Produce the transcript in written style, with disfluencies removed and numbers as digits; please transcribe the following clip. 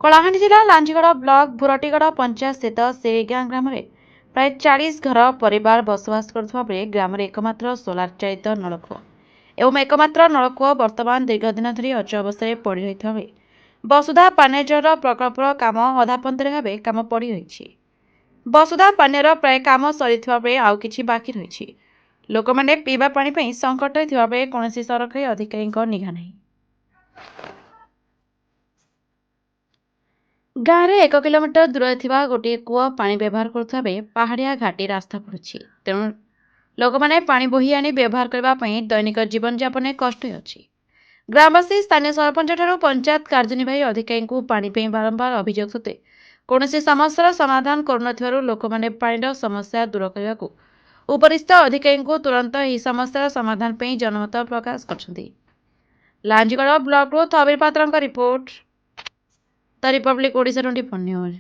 କଳାହାଣ୍ଡି ଜିଲ୍ଲା ଲାଞ୍ଜିଗଡ଼ ବ୍ଲକ ଭୁରଟିଗଡ଼ ପଞ୍ଚାୟତ ସ୍ଥିତ ସେରିଗାଁ ଗ୍ରାମରେ ପ୍ରାୟ 40 ଘର ପରିବାର ବସବାସ କରୁଥିବା ବେଳେ ଗ୍ରାମରେ ଏକମାତ୍ର ସୋଲାର ଚାଳିତ ନଳକୂଅ ଏବଂ ଏକମାତ୍ର ନଳକୂଅ ବର୍ତ୍ତମାନ ଦୀର୍ଘ ଦିନ ଧରି ଅଚଳ ଅବସ୍ଥାରେ ପଡ଼ି ରହିଥିବା ବେଳେ ବସୁଧା ପାନୀୟ ଜଳ ପ୍ରକଳ୍ପର କାମ ଅଧାପନ୍ତରେ ଭାବେ କାମ ପଡ଼ି ରହିଛି। ବସୁଧା ପାନୀୟର ପ୍ରାୟ କାମ ସରିଥିବା ବେଳେ ଆଉ କିଛି ବାକି ରହିଛି। ଲୋକମାନେ ପିଇବା ପାଣି ପାଇଁ ସଂକଟରେ ଥିବା ବେଳେ କୌଣସି ସରକାରୀ ଅଧିକାରୀଙ୍କ ନିଘା ନାହିଁ। ଗାଁରେ 1 କିଲୋମିଟର ଦୂରରେ ଥିବା ଗୋଟିଏ କୂଅ ପାଣି ବ୍ୟବହାର କରୁଥିବା ବେଳେ ପାହାଡ଼ିଆ ଘାଟି ରାସ୍ତା ପଡ଼ୁଛି। ତେଣୁ ଲୋକମାନେ ପାଣି ବୋହି ଆଣି ବ୍ୟବହାର କରିବା ପାଇଁ ଦୈନିକ ଜୀବନଯାପନରେ କଷ୍ଟ ହେଉଛି। ଗ୍ରାମବାସୀ ସ୍ଥାନୀୟ ସରପଞ୍ଚଠାରୁ ପଞ୍ଚାୟତ କାର୍ଯ୍ୟନିର୍ବାହୀ ଅଧିକାରୀଙ୍କୁ ପାଣି ପାଇଁ ବାରମ୍ବାର ଅଭିଯୋଗ ସତ୍ତ୍ୱେ କୌଣସି ସମସ୍ୟାର ସମାଧାନ କରୁନଥିବାରୁ ଲୋକମାନେ ପାଣିର ସମସ୍ୟା ଦୂର କରିବାକୁ ଉପରିସ୍ଥ ଅଧିକାରୀଙ୍କୁ ତୁରନ୍ତ ଏହି ସମସ୍ୟାର ସମାଧାନ ପାଇଁ ଜନମତ ପ୍ରକାଶ କରିଛନ୍ତି। ଲାଞ୍ଜିଗଡ଼ ବ୍ଲକରୁ ଥବିର ପାତ୍ରଙ୍କ ରିପୋର୍ଟ, ଦ ରିପବ୍ଲିକ ଓଡ଼ିଶା 24 ନ୍ୟୁଜ୍।